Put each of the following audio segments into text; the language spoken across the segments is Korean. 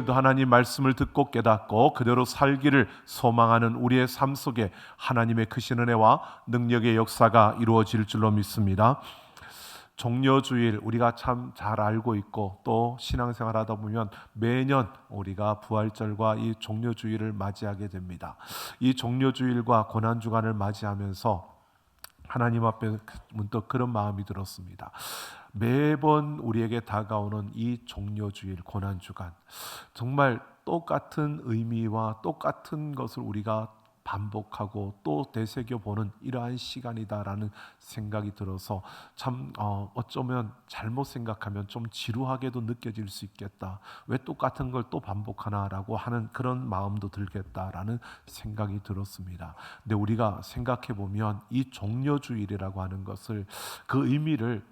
오늘도 하나님 말씀을 듣고 깨닫고 그대로 살기를 소망하는 우리의 삶 속에 하나님의 크신 은혜와 능력의 역사가 이루어질 줄로 믿습니다. 종려주일 우리가 참 잘 알고 있고 또 신앙생활 하다 보면 매년 우리가 부활절과 이 종려주일을 맞이하게 됩니다. 이 종려주일과 고난주간을 맞이하면서 하나님 앞에 문득 그런 마음이 들었습니다. 매번 우리에게 다가오는 이 종려주일 고난주간, 정말 똑같은 의미와 똑같은 것을 우리가 반복하고 또 되새겨보는 이러한 시간이다라는 생각이 들어서 참 어쩌면 잘못 생각하면 좀 지루하게도 느껴질 수 있겠다. 왜 똑같은 걸 또 반복하나라고 하는 그런 마음도 들겠다라는 생각이 들었습니다. 근데 우리가 생각해 보면 이 종려주일이라고 하는 것을, 그 의미를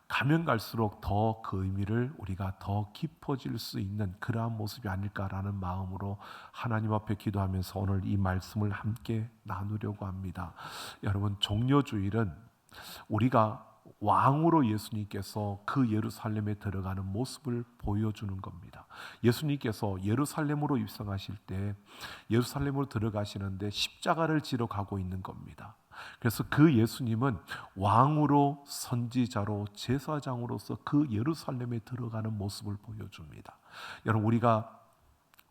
가면 갈수록 더 그 의미를 우리가 더 깊어질 수 있는 그러한 모습이 아닐까라는 마음으로 하나님 앞에 기도하면서 오늘 이 말씀을 함께 나누려고 합니다. 여러분, 종려주일은 우리가 왕으로 예수님께서 그 예루살렘에 들어가는 모습을 보여주는 겁니다. 예수님께서 예루살렘으로 입성하실 때 예루살렘으로 들어가시는데 십자가를 지러 가고 있는 겁니다. 그래서 그 예수님은 왕으로, 선지자로, 제사장으로서 그 예루살렘에 들어가는 모습을 보여줍니다. 여러분, 우리가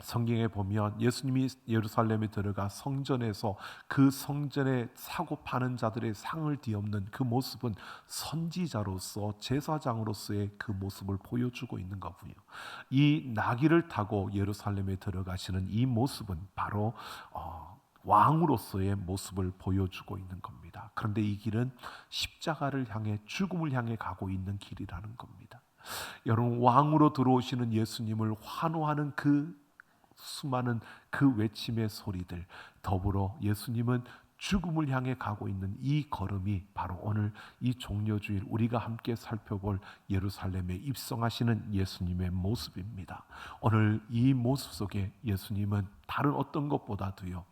성경에 보면 예수님이 예루살렘에 들어가 성전에서 그 성전에 사고 파는 자들의 상을 뒤엎는 그 모습은 선지자로서, 제사장으로서의 그 모습을 보여주고 있는 거고요. 이 나귀를 타고 예루살렘에 들어가시는 이 모습은 바로 왕으로서의 모습을 보여주고 있는 겁니다. 그런데 이 길은 십자가를 향해, 죽음을 향해 가고 있는 길이라는 겁니다. 여러분, 왕으로 들어오시는 예수님을 환호하는 그 수많은 그 외침의 소리들, 더불어 예수님은 죽음을 향해 가고 있는 이 걸음이 바로 오늘 이 종려주일 우리가 함께 살펴볼 예루살렘에 입성하시는 예수님의 모습입니다. 오늘 이 모습 속에 예수님은 다른 어떤 것보다도요,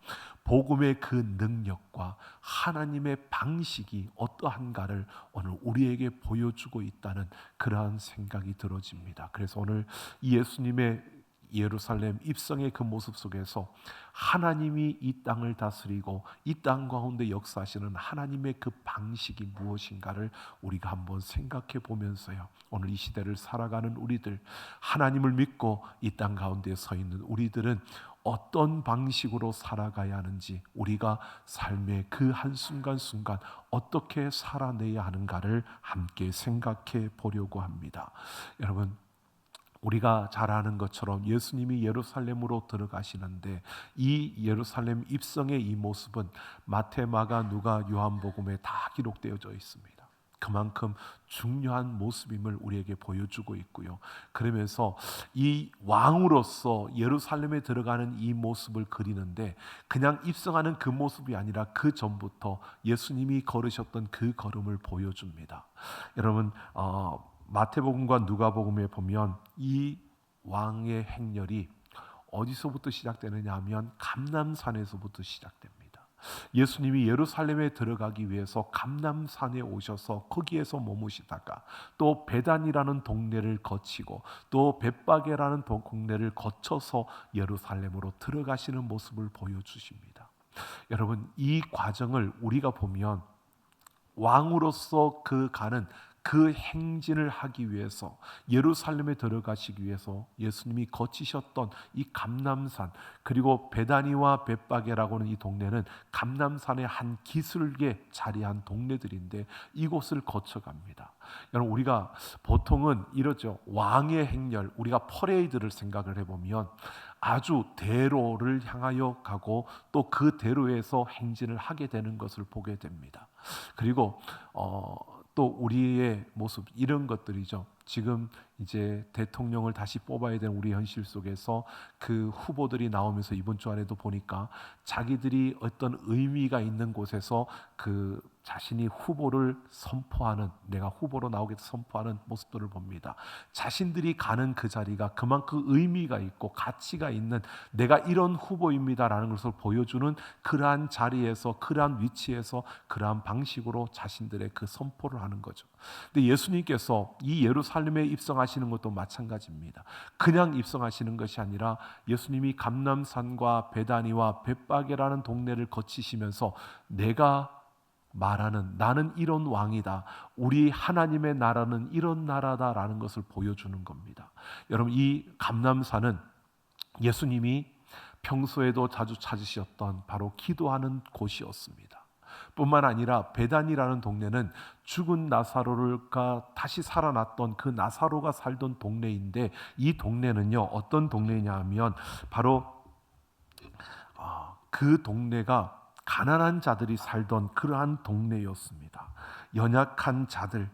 복음의 그 능력과 하나님의 방식이 어떠한가를 오늘 우리에게 보여주고 있다는 그러한 생각이 들어집니다. 그래서 오늘 이 예수님의 예루살렘 입성의 그 모습 속에서 하나님이 이 땅을 다스리고 이 땅 가운데 역사하시는 하나님의 그 방식이 무엇인가를 우리가 한번 생각해 보면서요, 오늘 이 시대를 살아가는 우리들, 하나님을 믿고 이 땅 가운데 서 있는 우리들은 어떤 방식으로 살아가야 하는지, 우리가 삶의 그 한순간순간 어떻게 살아내야 하는가를 함께 생각해 보려고 합니다. 여러분, 우리가 잘 아는 것처럼 예수님이 예루살렘으로 들어가시는데 이 예루살렘 입성의 이 모습은 마태, 마가, 누가, 요한복음에 다 기록되어져 있습니다. 그만큼 중요한 모습임을 우리에게 보여주고 있고요. 그러면서 이 왕으로서 예루살렘에 들어가는 이 모습을 그리는데 그냥 입성하는 그 모습이 아니라 그 전부터 예수님이 걸으셨던 그 걸음을 보여줍니다. 여러분, 마태복음과 누가복음에 보면 이 왕의 행렬이 어디서부터 시작되느냐 하면 감람산에서부터 시작됩니다. 예수님이 예루살렘에 들어가기 위해서 감람산에 오셔서 거기에서 머무시다가 또 베단이라는 동네를 거치고 또 벳바게라는 동네를 거쳐서 예루살렘으로 들어가시는 모습을 보여주십니다. 여러분, 이 과정을 우리가 보면 왕으로서 그 가는 그 행진을 하기 위해서, 예루살렘에 들어가시기 위해서 예수님이 거치셨던 이 감람산, 그리고 베다니와 벳바게라고 하는 이 동네는 감람산의 한 기슭에 자리한 동네들인데 이곳을 거쳐갑니다. 여러분, 우리가 보통은 이러죠. 왕의 행렬, 우리가 퍼레이드를 생각을 해보면 아주 대로를 향하여 가고 또 그 대로에서 행진을 하게 되는 것을 보게 됩니다. 그리고 또 우리의 모습, 이런 것들이죠. 지금 이제 대통령을 다시 뽑아야 되는 우리 현실 속에서 그 후보들이 나오면서 이번 주 안에도 보니까 자기들이 어떤 의미가 있는 곳에서 그 자신이 후보를 선포하는, 내가 후보로 나오겠다 선포하는 모습들을 봅니다. 자신들이 가는 그 자리가 그만큼 의미가 있고 가치가 있는, 내가 이런 후보입니다라는 것을 보여주는 그러한 자리에서, 그러한 위치에서, 그러한 방식으로 자신들의 그 선포를 하는 거죠. 근데 예수님께서 이 예루살렘에 입성하시는 것도 마찬가지입니다. 그냥 입성하시는 것이 아니라 예수님이 감람산과 베다니와 벳바게라는 동네를 거치시면서 내가 말하는, 나는 이런 왕이다, 우리 하나님의 나라는 이런 나라다라는 것을 보여주는 겁니다. 여러분, 이 감람산은 예수님이 평소에도 자주 찾으셨던 바로 기도하는 곳이었습니다. 뿐만 아니라 베단이라는 동네는 죽은 나사로가 다시 살아났던 그 나사로가 살던 동네인데, 이 동네는요 어떤 동네냐 하면 바로 그 동네가 가난한 자들이 살던 그러한 동네였습니다. 연약한 자들,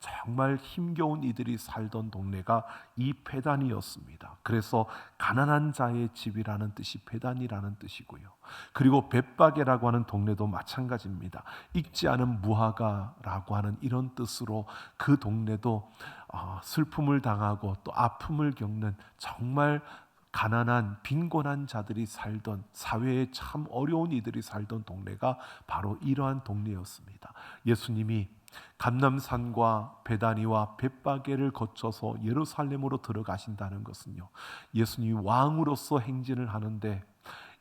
정말 힘겨운 이들이 살던 동네가 이 베단이었습니다. 그래서 가난한 자의 집이라는 뜻이 베단이라는 뜻이고요. 그리고 벳바게라고 하는 동네도 마찬가지입니다. 익지 않은 무화과라고 하는 이런 뜻으로 그 동네도 슬픔을 당하고 또 아픔을 겪는 정말 가난한 빈곤한 자들이 살던, 사회에 참 어려운 이들이 살던 동네가 바로 이러한 동네였습니다. 예수님이 감람산과 베다니와 벳바게를 거쳐서 예루살렘으로 들어가신다는 것은요, 예수님이 왕으로서 행진을 하는데,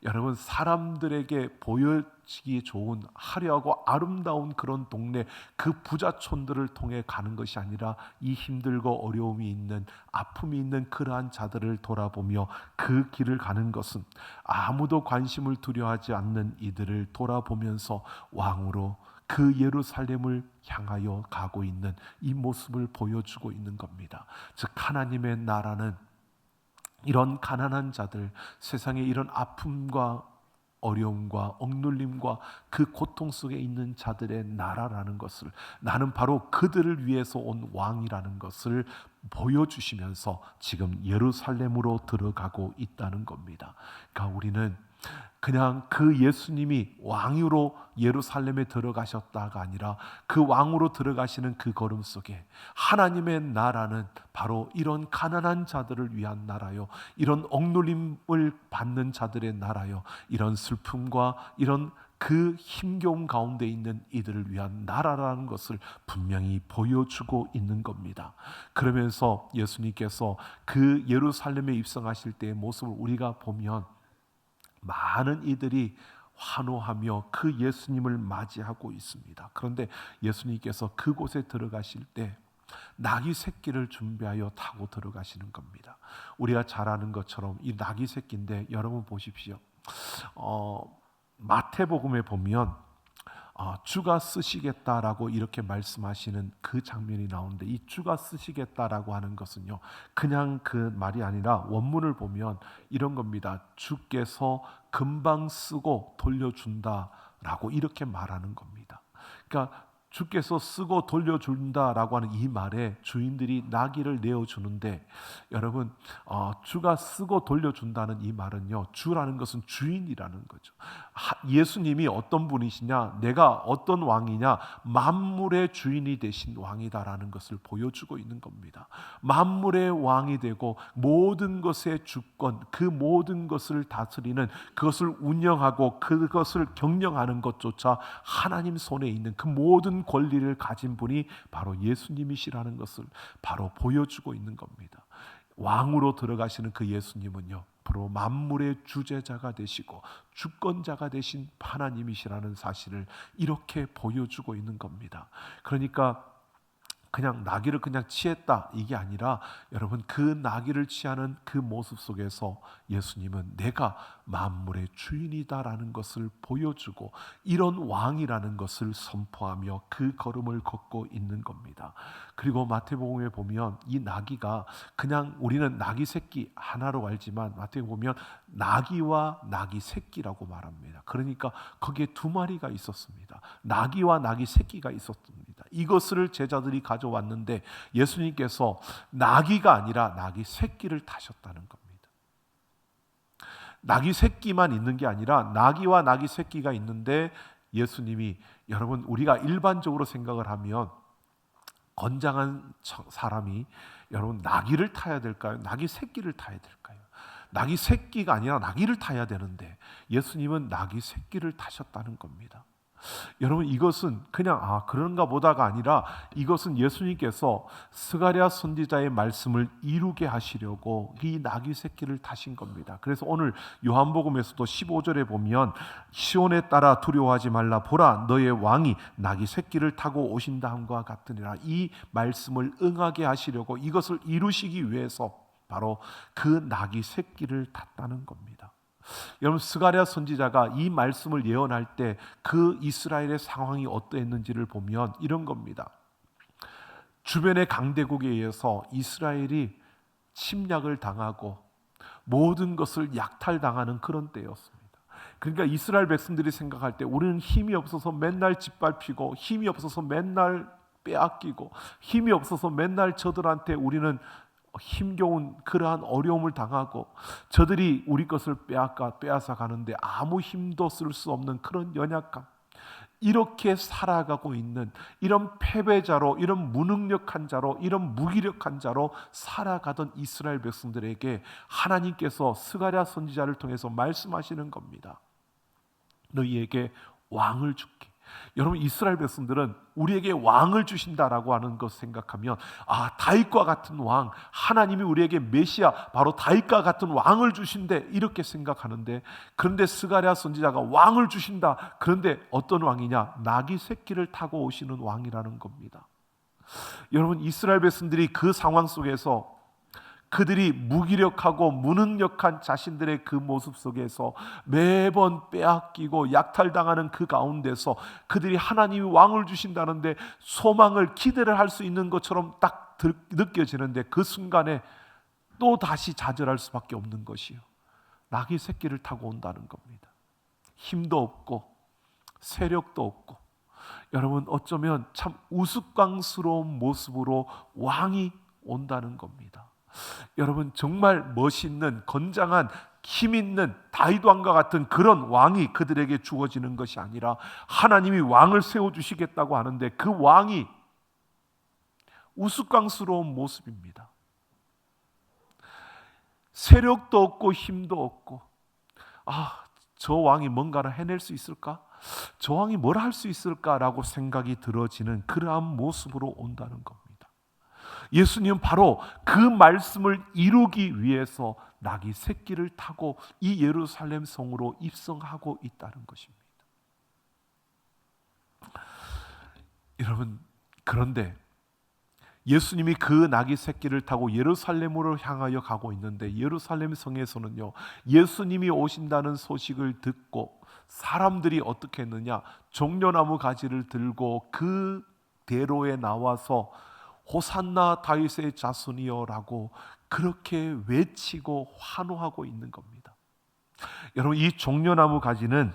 여러분, 사람들에게 보여지기 좋은 화려하고 아름다운 그런 동네, 그 부자촌들을 통해 가는 것이 아니라 이 힘들고 어려움이 있는, 아픔이 있는 그러한 자들을 돌아보며 그 길을 가는 것은 아무도 관심을 두려워하지 않는 이들을 돌아보면서 왕으로 그 예루살렘을 향하여 가고 있는 이 모습을 보여주고 있는 겁니다. 즉, 하나님의 나라는 이런 가난한 자들, 세상에 이런 아픔과 어려움과 억눌림과 그 고통 속에 있는 자들의 나라라는 것을, 나는 바로 그들을 위해서 온 왕이라는 것을 보여주시면서 지금 예루살렘으로 들어가고 있다는 겁니다. 그러니까 우리는 그냥 그 예수님이 왕으로 예루살렘에 들어가셨다가 아니라 그 왕으로 들어가시는 그 걸음 속에 하나님의 나라는 바로 이런 가난한 자들을 위한 나라요, 이런 억눌림을 받는 자들의 나라요, 이런 슬픔과 이런 그 힘겨움 가운데 있는 이들을 위한 나라라는 것을 분명히 보여주고 있는 겁니다. 그러면서 예수님께서 그 예루살렘에 입성하실 때의 모습을 우리가 보면 많은 이들이 환호하며 그 예수님을 맞이하고 있습니다. 그런데 예수님께서 그곳에 들어가실 때 나귀 새끼를 준비하여 타고 들어가시는 겁니다. 우리가 잘 아는 것처럼 이 나귀 새끼인데, 여러분 보십시오. 마태복음에 보면 주가 쓰시겠다라고 이렇게 말씀하시는 그 장면이 나오는데, 이 주가 쓰시겠다라고 하는 것은요, 그냥 그 말이 아니라 원문을 보면 이런 겁니다. 주께서 금방 쓰고 돌려준다라고 이렇게 말하는 겁니다. 그러니까 주께서 쓰고 돌려준다라고 하는 이 말에 주인들이 나귀를 내어주는데, 여러분, 주가 쓰고 돌려준다는 이 말은요, 주라는 것은 주인이라는 거죠. 예수님이 어떤 분이시냐, 내가 어떤 왕이냐, 만물의 주인이 되신 왕이다라는 것을 보여주고 있는 겁니다. 만물의 왕이 되고 모든 것의 주권, 그 모든 것을 다스리는, 그것을 운영하고 그것을 경영하는 것조차 하나님 손에 있는 그 모든 권리를 가진 분이 바로 예수님이시라는 것을 바로 보여주고 있는 겁니다. 왕으로 들어가시는 그 예수님은요, 바로 만물의 주제자가 되시고 주권자가 되신 하나님이시라는 사실을 이렇게 보여주고 있는 겁니다. 그러니까 그냥 나귀를 그냥 취했다, 이게 아니라 여러분, 그 나귀를 취하는 그 모습 속에서 예수님은 내가 만물의 주인이다라는 것을 보여주고 이런 왕이라는 것을 선포하며 그 걸음을 걷고 있는 겁니다. 그리고 마태복음에 보면 이 나귀가 그냥 우리는 나귀 새끼 하나로 알지만 마태복음에 보면 나귀와 나귀 새끼라고 말합니다. 그러니까 거기에 두 마리가 있었습니다. 나귀와 나귀 새끼가 있었습니다. 이것을 제자들이 가져왔는데 예수님께서 나귀가 아니라 나귀 새끼를 타셨다는 겁니다. 나귀 새끼만 있는 게 아니라 나귀와 나귀 새끼가 있는데 예수님이, 여러분 우리가 일반적으로 생각을 하면 건장한 사람이 여러분 나귀를 타야 될까요? 나귀 새끼를 타야 될까요? 나귀 새끼가 아니라 나귀를 타야 되는데 예수님은 나귀 새끼를 타셨다는 겁니다. 여러분 이것은 그냥 그런가 보다가 아니라 이것은 예수님께서 스가랴 선지자의 말씀을 이루게 하시려고 이 나귀 새끼를 타신 겁니다. 그래서 오늘 요한복음에서도 15절에 보면 시온에 따라 두려워하지 말라, 보라 너의 왕이 나귀 새끼를 타고 오신다 함과 같으니라. 이 말씀을 응하게 하시려고, 이것을 이루시기 위해서 바로 그 나귀 새끼를 탔다는 겁니다. 여러분 스가랴 선지자가 이 말씀을 예언할 때 그 이스라엘의 상황이 어떠했는지를 보면 이런 겁니다. 주변의 강대국에 의해서 이스라엘이 침략을 당하고 모든 것을 약탈당하는 그런 때였습니다. 그러니까 이스라엘 백성들이 생각할 때 우리는 힘이 없어서 맨날 짓밟히고, 힘이 없어서 맨날 빼앗기고, 힘이 없어서 맨날 저들한테 우리는 힘겨운 그러한 어려움을 당하고, 저들이 우리 것을 빼앗아 가는데 아무 힘도 쓸 수 없는 그런 연약감, 이렇게 살아가고 있는 이런 패배자로, 이런 무능력한 자로, 이런 무기력한 자로 살아가던 이스라엘 백성들에게 하나님께서 스가랴 선지자를 통해서 말씀하시는 겁니다. 너희에게 왕을 줄게. 여러분 이스라엘 백성들은 우리에게 왕을 주신다라고 하는 것 생각하면 다윗과 같은 왕, 하나님이 우리에게 메시아 바로 다윗과 같은 왕을 주신대 이렇게 생각하는데, 그런데 스가랴 선지자가 왕을 주신다. 그런데 어떤 왕이냐? 나귀 새끼를 타고 오시는 왕이라는 겁니다. 여러분 이스라엘 백성들이 그 상황 속에서 그들이 무기력하고 무능력한 자신들의 그 모습 속에서 매번 빼앗기고 약탈당하는 그 가운데서 그들이 하나님이 왕을 주신다는데 소망을, 기대를 할 수 있는 것처럼 딱 느껴지는데 그 순간에 또 다시 좌절할 수밖에 없는 것이요, 나귀 새끼를 타고 온다는 겁니다. 힘도 없고 세력도 없고, 여러분 어쩌면 참 우스꽝스러운 모습으로 왕이 온다는 겁니다. 여러분 정말 멋있는, 건장한, 힘있는 다윗 왕과 같은 그런 왕이 그들에게 주어지는 것이 아니라 하나님이 왕을 세워주시겠다고 하는데 그 왕이 우스꽝스러운 모습입니다. 세력도 없고 힘도 없고, 저 왕이 뭔가를 해낼 수 있을까? 저 왕이 뭘 할 수 있을까라고 생각이 들어지는 그러한 모습으로 온다는 겁니다. 예수님은 바로 그 말씀을 이루기 위해서 나귀 새끼를 타고 이 예루살렘 성으로 입성하고 있다는 것입니다. 여러분 그런데 예수님이 그 나귀 새끼를 타고 예루살렘으로 향하여 가고 있는데, 예루살렘 성에서는요 예수님이 오신다는 소식을 듣고 사람들이 어떻게 했느냐? 종려나무 가지를 들고 그 대로에 나와서 호산나 다윗의 자손이여 라고 그렇게 외치고 환호하고 있는 겁니다. 여러분 이 종려나무 가지는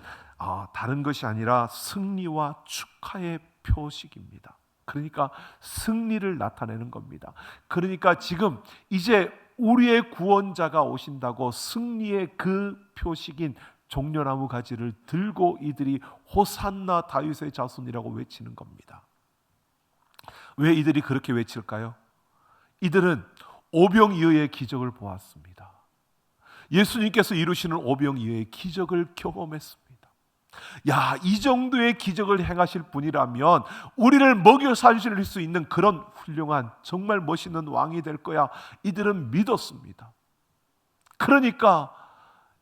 다른 것이 아니라 승리와 축하의 표식입니다. 그러니까 승리를 나타내는 겁니다. 그러니까 지금 이제 우리의 구원자가 오신다고 승리의 그 표식인 종려나무 가지를 들고 이들이 호산나 다윗의 자손이라고 외치는 겁니다. 왜 이들이 그렇게 외칠까요? 이들은 오병이어의 기적을 보았습니다. 예수님께서 이루시는 오병이어의 기적을 경험했습니다. 이 정도의 기적을 행하실 분이라면 우리를 먹여 살릴 수 있는 그런 훌륭한 정말 멋있는 왕이 될 거야. 이들은 믿었습니다. 그러니까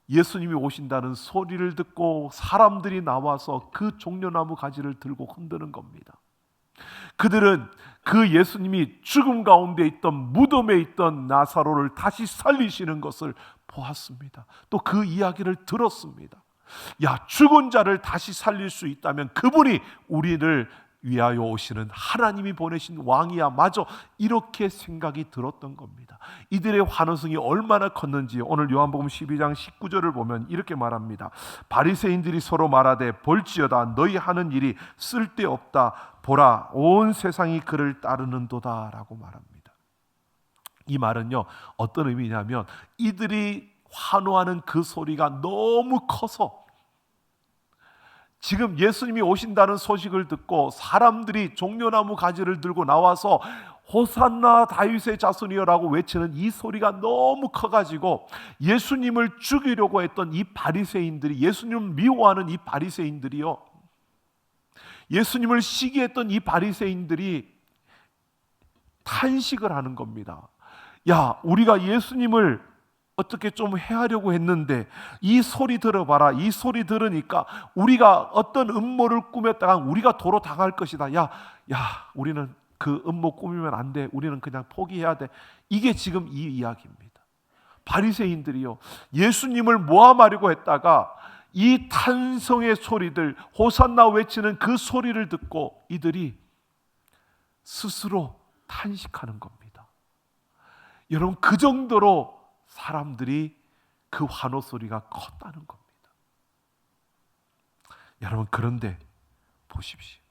예수님이 오신다는 소리를 듣고 사람들이 나와서 그 종려나무 가지를 들고 흔드는 겁니다. 그들은 그 예수님이 죽음 가운데 있던, 무덤에 있던 나사로를 다시 살리시는 것을 보았습니다. 또 그 이야기를 들었습니다. 죽은 자를 다시 살릴 수 있다면 그분이 우리를 위하여 오시는 하나님이 보내신 왕이야. 맞아. 이렇게 생각이 들었던 겁니다. 이들의 환호성이 얼마나 컸는지 오늘 요한복음 12장 19절을 보면 이렇게 말합니다. 바리새인들이 서로 말하되 볼지어다 너희 하는 일이 쓸데없다. 보라 온 세상이 그를 따르는도다 라고 말합니다. 이 말은요 어떤 의미냐면 이들이 환호하는 그 소리가 너무 커서 지금 예수님이 오신다는 소식을 듣고 사람들이 종려나무 가지를 들고 나와서 호산나 다윗의 자손이여라고 외치는 이 소리가 너무 커가지고 예수님을 죽이려고 했던 이 바리새인들이, 예수님을 미워하는 이 바리새인들이요, 예수님을 시기했던 이 바리새인들이 탄식을 하는 겁니다. 야, 우리가 예수님을 어떻게 좀 해하려고 했는데 이 소리 들어봐라. 이 소리 들으니까 우리가 어떤 음모를 꾸몄다가 우리가 도로 당할 것이다. 야, 우리는 그 음모 꾸미면 안 돼. 우리는 그냥 포기해야 돼. 이게 지금 이 이야기입니다. 바리새인들이요, 예수님을 모함하려고 했다가 이 탄성의 소리들, 호산나 외치는 그 소리를 듣고 이들이 스스로 탄식하는 겁니다. 여러분, 그 정도로 사람들이 그 환호 소리가 컸다는 겁니다. 여러분, 그런데 보십시오.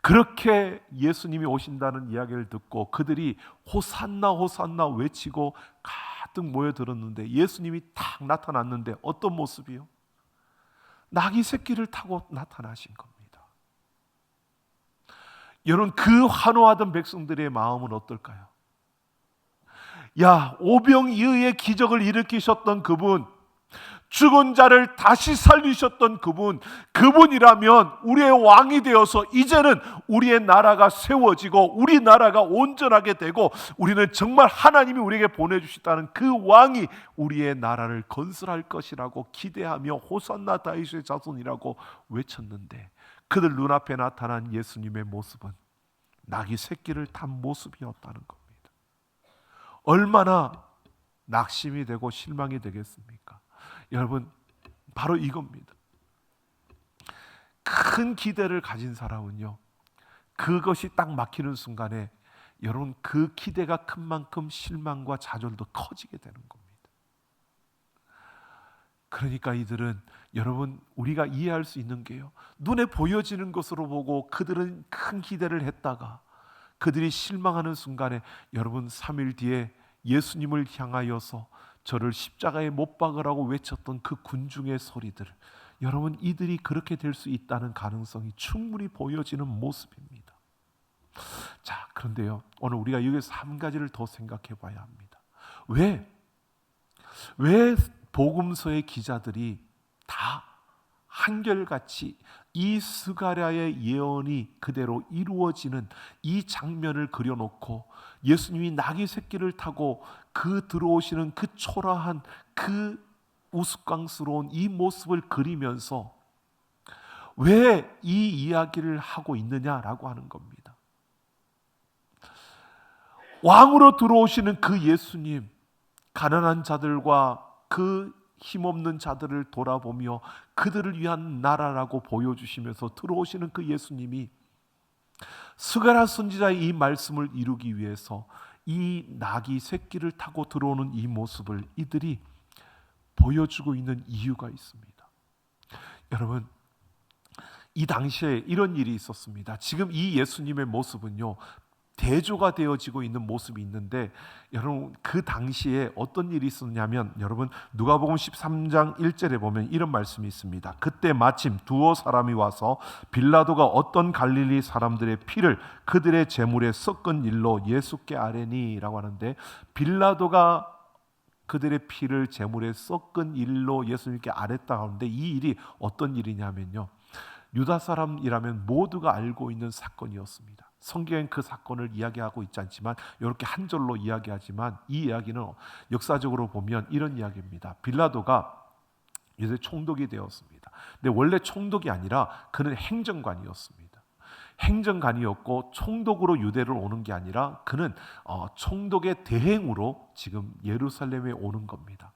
그렇게 예수님이 오신다는 이야기를 듣고 그들이 호산나 호산나 외치고 가득 모여들었는데 예수님이 딱 나타났는데 어떤 모습이요? 나귀 새끼를 타고 나타나신 겁니다. 여러분, 그 환호하던 백성들의 마음은 어떨까요? 야, 오병이어의 기적을 일으키셨던 그분, 죽은 자를 다시 살리셨던 그분, 그분이라면 우리의 왕이 되어서 이제는 우리의 나라가 세워지고 우리 나라가 온전하게 되고 우리는 정말 하나님이 우리에게 보내주셨다는 그 왕이 우리의 나라를 건설할 것이라고 기대하며 호산나 다윗의 자손이라고 외쳤는데 그들 눈앞에 나타난 예수님의 모습은 나귀 새끼를 탄 모습이었다는 겁니다. 얼마나 낙심이 되고 실망이 되겠습니까? 여러분, 바로 이겁니다. 큰 기대를 가진 사람은요, 그것이 딱 막히는 순간에 여러분, 그 기대가 큰 만큼 실망과 좌절도 커지게 되는 겁니다. 그러니까 이들은, 여러분, 우리가 이해할 수 있는 게요, 눈에 보여지는 것으로 보고 그들은 큰 기대를 했다가 그들이 실망하는 순간에 여러분, 3일 뒤에 예수님을 향하여서 저를 십자가에 못 박으라고 외쳤던 그 군중의 소리들, 여러분, 이들이 그렇게 될 수 있다는 가능성이 충분히 보여지는 모습입니다. 자, 그런데요, 오늘 우리가 여기서 한 가지를 더 생각해 봐야 합니다. 왜 복음서의 기자들이 다 한결같이 이 스가랴의 예언이 그대로 이루어지는 이 장면을 그려놓고 예수님이 나귀 새끼를 타고 그 들어오시는 그 초라한 그 우스꽝스러운 이 모습을 그리면서 왜 이 이야기를 하고 있느냐라고 하는 겁니다. 왕으로 들어오시는 그 예수님, 가난한 자들과 그 힘없는 자들을 돌아보며 그들을 위한 나라라고 보여주시면서 들어오시는 그 예수님이 스가랴 선지자의 이 말씀을 이루기 위해서 이 나귀 새끼를 타고 들어오는 이 모습을 이들이 보여주고 있는 이유가 있습니다. 여러분, 이 당시에 이런 일이 있었습니다. 지금 이 예수님의 모습은요, 대조가 되어지고 있는 모습이 있는데, 여러분, 그 당시에 어떤 일이 있었냐면, 여러분, 누가복음 13장 1절에 보면 이런 말씀이 있습니다. 그때 마침 두어 사람이 와서 빌라도가 어떤 갈릴리 사람들의 피를 그들의 제물에 섞은 일로 예수께 아뢰니라고 하는데, 빌라도가 그들의 피를 제물에 섞은 일로 예수님께 아뢰다 하는데, 이 일이 어떤 일이냐면요, 유다 사람이라면 모두가 알고 있는 사건이었습니다. 성경엔 그 사건을 이야기하고 있지 않지만 이렇게 한 절로 이야기하지만 이 이야기는 역사적으로 보면 이런 이야기입니다. 빌라도가 요새 총독이 되었습니다. 근데 원래 총독이 아니라 그는 행정관이었습니다. 행정관이었고 총독으로 유대를 오는 게 아니라 그는 총독의 대행으로 지금 예루살렘에 오는 겁니다.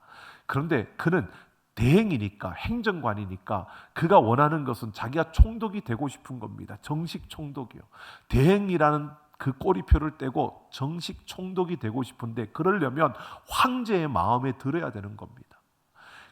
그런데 그는 대행이니까, 행정관이니까 그가 원하는 것은 자기가 총독이 되고 싶은 겁니다. 정식 총독이요. 대행이라는 그 꼬리표를 떼고 정식 총독이 되고 싶은데 그러려면 황제의 마음에 들어야 되는 겁니다.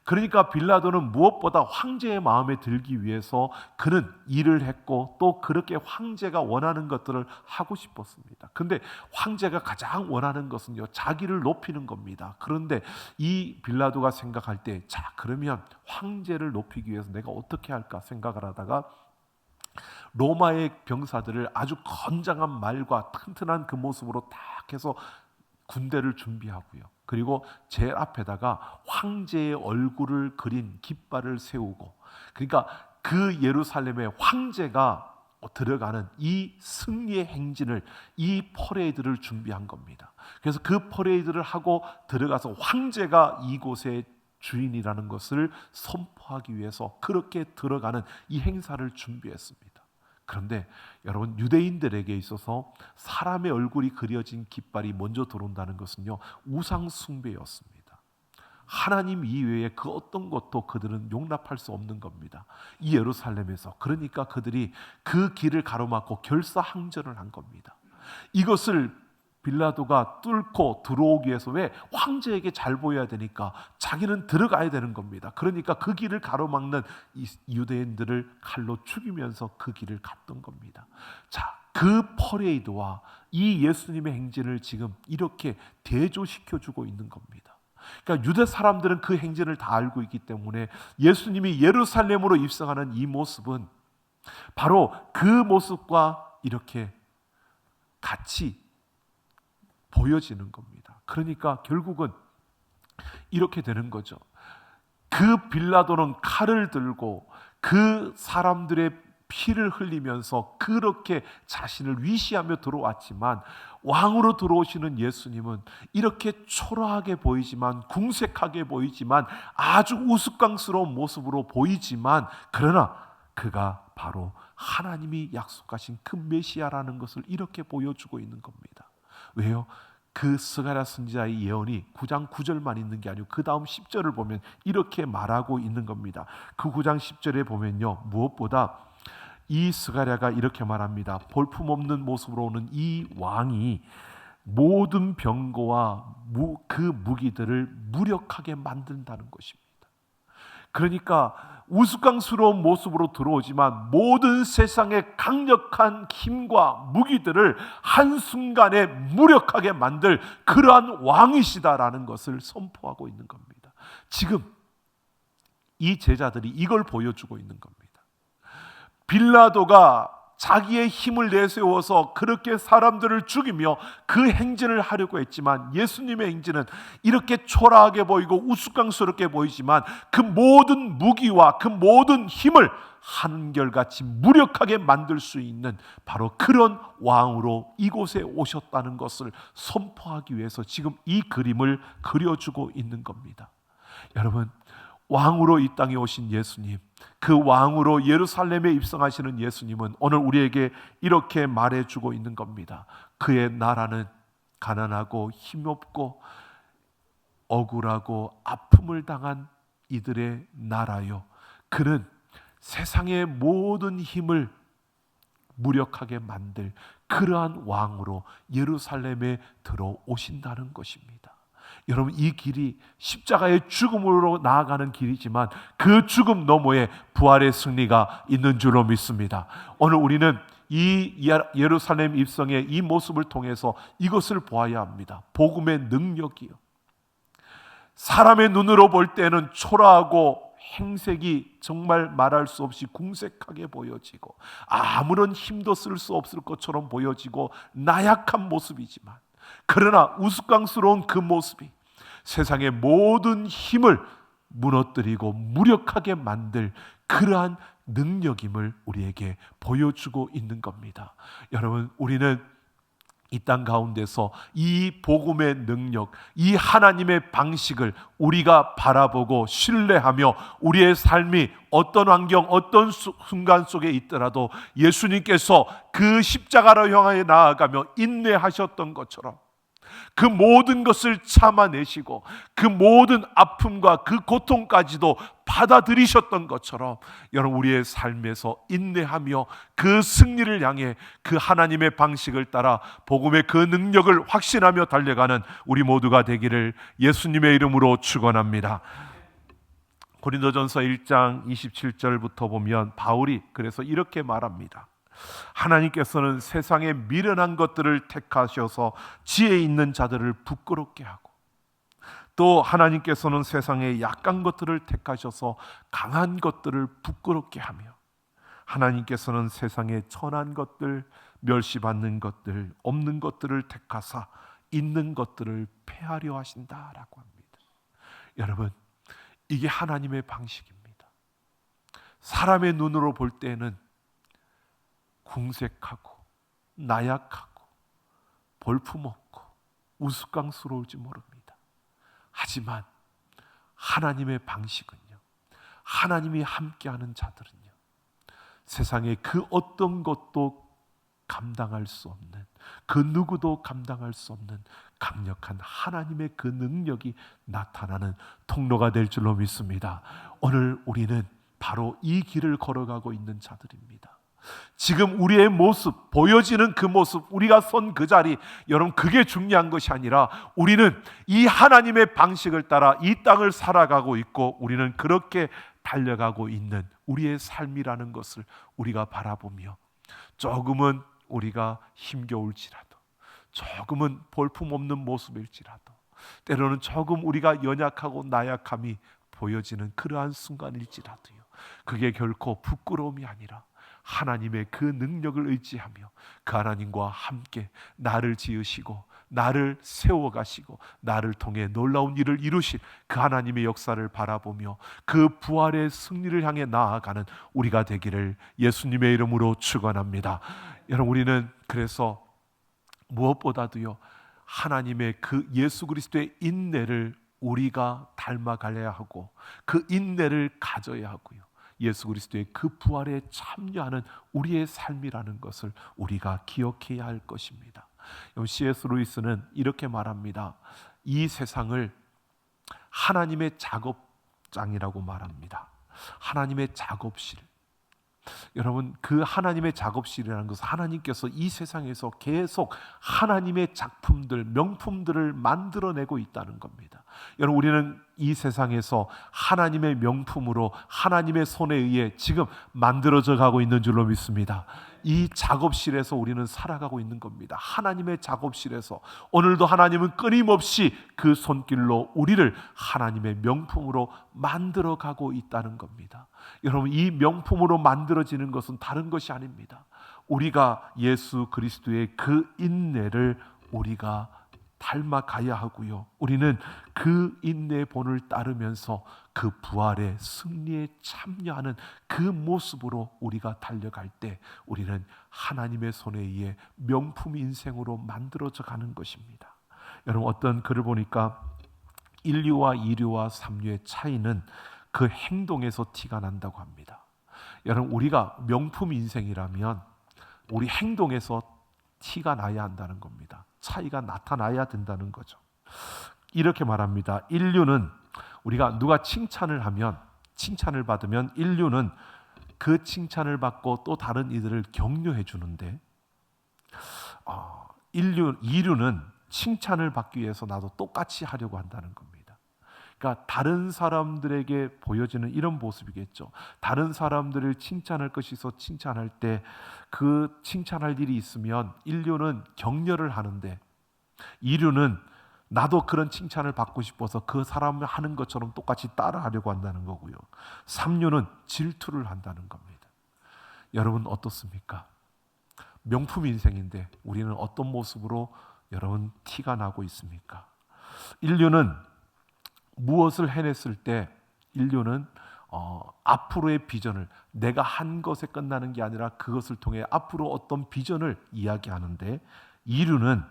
그러니까 빌라도는 무엇보다 황제의 마음에 들기 위해서 그는 일을 했고 또 그렇게 황제가 원하는 것들을 하고 싶었습니다. 그런데 황제가 가장 원하는 것은요, 자기를 높이는 겁니다. 그런데 이 빌라도가 생각할 때, 자, 그러면 황제를 높이기 위해서 내가 어떻게 할까 생각을 하다가 로마의 병사들을 아주 건장한 말과 튼튼한 그 모습으로 딱 해서 군대를 준비하고요. 그리고 제일 앞에다가 황제의 얼굴을 그린 깃발을 세우고, 그러니까 그 예루살렘에 황제가 들어가는 이 승리의 행진을, 이 퍼레이드를 준비한 겁니다. 그래서 그 퍼레이드를 하고 들어가서 황제가 이곳의 주인이라는 것을 선포하기 위해서 그렇게 들어가는 이 행사를 준비했습니다. 그런데 여러분, 유대인들에게 있어서 사람의 얼굴이 그려진 깃발이 먼저 들어온다는 것은요, 우상 숭배였습니다. 하나님 이외에 그 어떤 것도 그들은 용납할 수 없는 겁니다. 이 예루살렘에서. 그러니까 그들이 그 길을 가로막고 결사항전을 한 겁니다. 이것을 빌라도가 뚫고 들어오기 위해서, 왜? 황제에게 잘 보여야 되니까 자기는 들어가야 되는 겁니다. 그러니까 그 길을 가로막는 이 유대인들을 칼로 죽이면서 그 길을 갔던 겁니다. 자, 그 퍼레이드와 이 예수님의 행진을 지금 이렇게 대조시켜주고 있는 겁니다. 그러니까 유대 사람들은 그 행진을 다 알고 있기 때문에 예수님이 예루살렘으로 입성하는 이 모습은 바로 그 모습과 이렇게 같이 보여지는 겁니다. 그러니까 결국은 이렇게 되는 거죠. 그 빌라도는 칼을 들고 그 사람들의 피를 흘리면서 그렇게 자신을 위시하며 들어왔지만, 왕으로 들어오시는 예수님은 이렇게 초라하게 보이지만, 궁색하게 보이지만, 아주 우스꽝스러운 모습으로 보이지만, 그러나 그가 바로 하나님이 약속하신 그 메시아라는 것을 이렇게 보여주고 있는 겁니다. 왜요? 그 스가랴 선지자의 예언이 9장 9절만 있는 게 아니고 그 다음 10절을 보면 이렇게 말하고 있는 겁니다. 그 9장 10절에 보면요, 무엇보다 이 스가랴가 이렇게 말합니다. 볼품없는 모습으로 오는 이 왕이 모든 병거와 그 무기들을 무력하게 만든다는 것입니다. 그러니까 우스꽝스러운 모습으로 들어오지만 모든 세상의 강력한 힘과 무기들을 한순간에 무력하게 만들 그러한 왕이시다라는 것을 선포하고 있는 겁니다. 지금 이 제자들이 이걸 보여주고 있는 겁니다. 빌라도가 자기의 힘을 내세워서 그렇게 사람들을 죽이며 그 행진을 하려고 했지만, 예수님의 행진은 이렇게 초라하게 보이고 우스꽝스럽게 보이지만 그 모든 무기와 그 모든 힘을 한결같이 무력하게 만들 수 있는 바로 그런 왕으로 이곳에 오셨다는 것을 선포하기 위해서 지금 이 그림을 그려주고 있는 겁니다. 여러분, 왕으로 이 땅에 오신 예수님, 그 왕으로 예루살렘에 입성하시는 예수님은 오늘 우리에게 이렇게 말해주고 있는 겁니다. 그의 나라는 가난하고 힘없고 억울하고 아픔을 당한 이들의 나라요, 그는 세상의 모든 힘을 무력하게 만들 그러한 왕으로 예루살렘에 들어오신다는 것입니다. 여러분, 이 길이 십자가의 죽음으로 나아가는 길이지만 그 죽음 너머에 부활의 승리가 있는 줄로 믿습니다. 오늘 우리는 이 예루살렘 입성의 이 모습을 통해서 이것을 보아야 합니다. 복음의 능력이요, 사람의 눈으로 볼 때는 초라하고 행색이 정말 말할 수 없이 궁색하게 보여지고 아무런 힘도 쓸 수 없을 것처럼 보여지고 나약한 모습이지만, 그러나 우스꽝스러운 그 모습이 세상의 모든 힘을 무너뜨리고 무력하게 만들 그러한 능력임을 우리에게 보여주고 있는 겁니다. 여러분, 우리는 이 땅 가운데서 이 복음의 능력, 이 하나님의 방식을 우리가 바라보고 신뢰하며 우리의 삶이 어떤 환경, 어떤 순간 속에 있더라도 예수님께서 그 십자가로 향해 나아가며 인내하셨던 것처럼 그 모든 것을 참아내시고 그 모든 아픔과 그 고통까지도 받아들이셨던 것처럼, 여러분, 우리의 삶에서 인내하며 그 승리를 향해 그 하나님의 방식을 따라 복음의 그 능력을 확신하며 달려가는 우리 모두가 되기를 예수님의 이름으로 축원합니다. 고린도전서 1장 27절부터 보면 바울이 그래서 이렇게 말합니다. 하나님께서는 세상에 미련한 것들을 택하셔서 지혜 있는 자들을 부끄럽게 하고, 또 하나님께서는 세상에 약한 것들을 택하셔서 강한 것들을 부끄럽게 하며, 하나님께서는 세상에 천한 것들, 멸시받는 것들, 없는 것들을 택하사 있는 것들을 폐하려 하신다라고 합니다. 여러분, 이게 하나님의 방식입니다. 사람의 눈으로 볼 때는 궁색하고 나약하고 볼품없고 우스꽝스러울지 모릅니다. 하지만 하나님의 방식은요, 하나님이 함께하는 자들은요, 세상에 그 어떤 것도 감당할 수 없는, 그 누구도 감당할 수 없는 강력한 하나님의 그 능력이 나타나는 통로가 될 줄로 믿습니다. 오늘 우리는 바로 이 길을 걸어가고 있는 자들입니다. 지금 우리의 모습, 보여지는 그 모습, 우리가 선 그 자리, 여러분 그게 중요한 것이 아니라 우리는 이 하나님의 방식을 따라 이 땅을 살아가고 있고, 우리는 그렇게 달려가고 있는 우리의 삶이라는 것을 우리가 바라보며, 조금은 우리가 힘겨울지라도, 조금은 볼품없는 모습일지라도, 때로는 조금 우리가 연약하고 나약함이 보여지는 그러한 순간일지라도요, 그게 결코 부끄러움이 아니라 하나님의 그 능력을 의지하며 그 하나님과 함께 나를 지으시고 나를 세워가시고 나를 통해 놀라운 일을 이루실 그 하나님의 역사를 바라보며 그 부활의 승리를 향해 나아가는 우리가 되기를 예수님의 이름으로 축원합니다. 여러분, 우리는 그래서 무엇보다도요, 하나님의 그 예수 그리스도의 인내를 우리가 닮아가야 하고, 그 인내를 가져야 하고요, 예수 그리스도의 그 부활에 참여하는 우리의 삶이라는 것을 우리가 기억해야 할 것입니다. C.S. 루이스는 이렇게 말합니다. 이 세상을 하나님의 작업장이라고 말합니다. 하나님의 작업실. 여러분, 그 하나님의 작업실이라는 것은 하나님께서 이 세상에서 계속 하나님의 작품들, 명품들을 만들어내고 있다는 겁니다. 여러분, 우리는 이 세상에서 하나님의 명품으로 하나님의 손에 의해 지금 만들어져 가고 있는 줄로 믿습니다. 이 작업실에서 우리는 살아가고 있는 겁니다. 하나님의 작업실에서 오늘도 하나님은 끊임없이 그 손길로 우리를 하나님의 명품으로 만들어가고 있다는 겁니다. 여러분, 이 명품으로 만들어지는 것은 다른 것이 아닙니다. 우리가 예수 그리스도의 그 인내를 우리가 닮아가야 하고요, 우리는 그 인내의 본을 따르면서 그 부활의 승리에 참여하는 그 모습으로 우리가 달려갈 때 우리는 하나님의 손에 의해 명품 인생으로 만들어져 가는 것입니다. 여러분, 어떤 글을 보니까 인류와 이류와 삼류의 차이는 그 행동에서 티가 난다고 합니다. 여러분, 우리가 명품 인생이라면 우리 행동에서 티가 나야 한다는 겁니다. 차이가 나타나야 된다는 거죠. 이렇게 말합니다. 인류는, 우리가 누가 칭찬을 하면, 칭찬을 받으면 인류는 그 칭찬을 받고 또 다른 이들을 격려해 주는데, 이류는 칭찬을 받기 위해서 나도 똑같이 하려고 한다는 겁니다. 그러니까 다른 사람들에게 보여지는 이런 모습이겠죠. 다른 사람들을 칭찬할 것이 있어 칭찬할 때 그 칭찬할 일이 있으면 인류는 격려를 하는데, 이류는 나도 그런 칭찬을 받고 싶어서 그 사람이 하는 것처럼 똑같이 따라하려고 한다는 거고요. 삼류는 질투를 한다는 겁니다. 여러분, 어떻습니까? 명품 인생인데 우리는 어떤 모습으로 여러분 티가 나고 있습니까? 인류는 무엇을 해냈을 때 인류는 앞으로의 비전을, 내가 한 것에 끝나는 게 아니라 그것을 통해 앞으로 어떤 비전을 이야기하는데, 이류는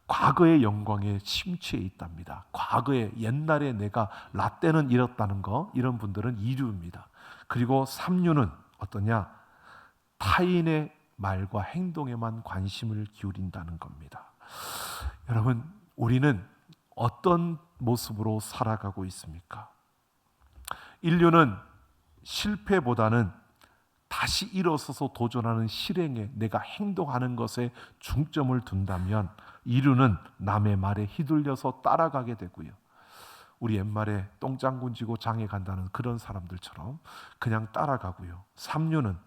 과거의 영광에 심취해 있답니다. 과거에, 옛날에 내가 라떼는 이렇다는 거, 이런 분들은 이류입니다. 그리고 삼류는 어떠냐? 타인의 말과 행동에만 관심을 기울인다는 겁니다. 여러분, 우리는 어떤 모습으로 살아가고 있습니까? 인류는 실패보다는 다시 일어서서 도전하는 실행에, 내가 행동하는 것에 중점을 둔다면, 이류는 남의 말에 휘둘려서 따라가게 되고요, 우리 옛말에 똥장군 지고 장에 간다는 그런 사람들처럼 그냥 따라가고요. 삼류는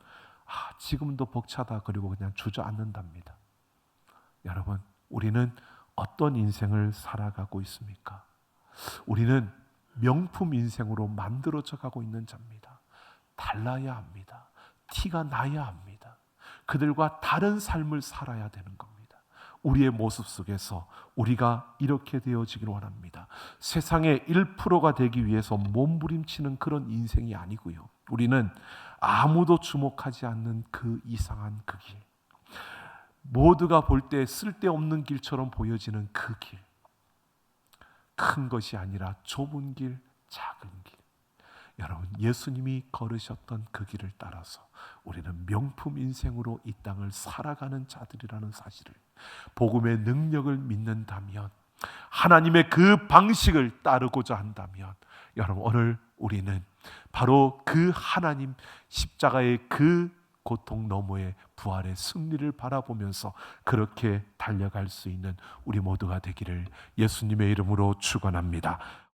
지금도 벅차다 그리고 그냥 주저앉는답니다. 여러분, 우리는 어떤 인생을 살아가고 있습니까? 우리는 명품 인생으로 만들어져 가고 있는 자입니다. 달라야 합니다. 티가 나야 합니다. 그들과 다른 삶을 살아야 되는 겁니다. 우리의 모습 속에서 우리가 이렇게 되어지길 원합니다. 세상의 1%가 되기 위해서 몸부림치는 그런 인생이 아니고요. 우리는 아무도 주목하지 않는 그 이상한 그 길, 모두가 볼 때 쓸데없는 길처럼 보여지는 그 길, 큰 것이 아니라 좁은 길, 작은 길, 여러분, 예수님이 걸으셨던 그 길을 따라서 우리는 명품 인생으로 이 땅을 살아가는 자들이라는 사실을, 복음의 능력을 믿는다면, 하나님의 그 방식을 따르고자 한다면, 여러분, 오늘 우리는 바로 그 하나님 십자가의 그 고통 너머의 부활의 승리를 바라보면서 그렇게 달려갈 수 있는 우리 모두가 되기를 예수님의 이름으로 축원합니다.